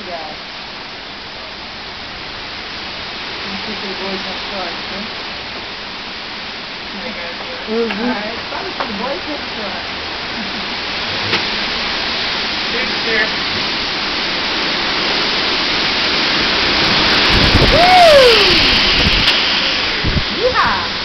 Yeah. You see the boys next door, okay? Mm-hmm. Alright, probably for the boys next door. Thanks, dear. Yeehaw!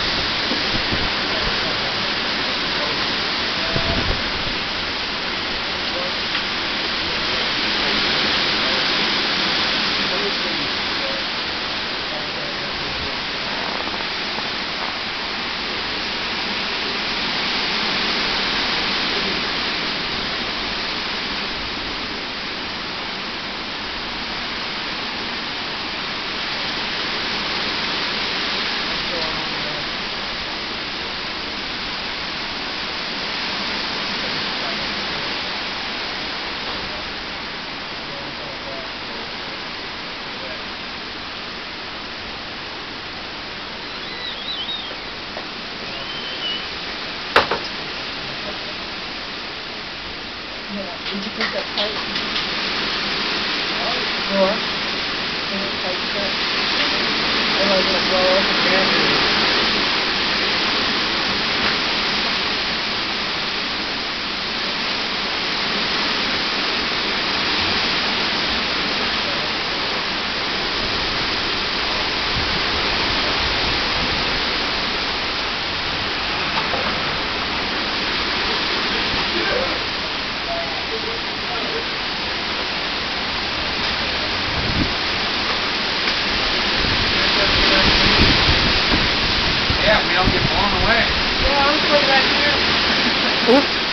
Did you put that pipe? Door? Can it pipe shut? Otherwise it'll blow open again. Yeah, we don't get blown away. Yeah, I'm putting it right here.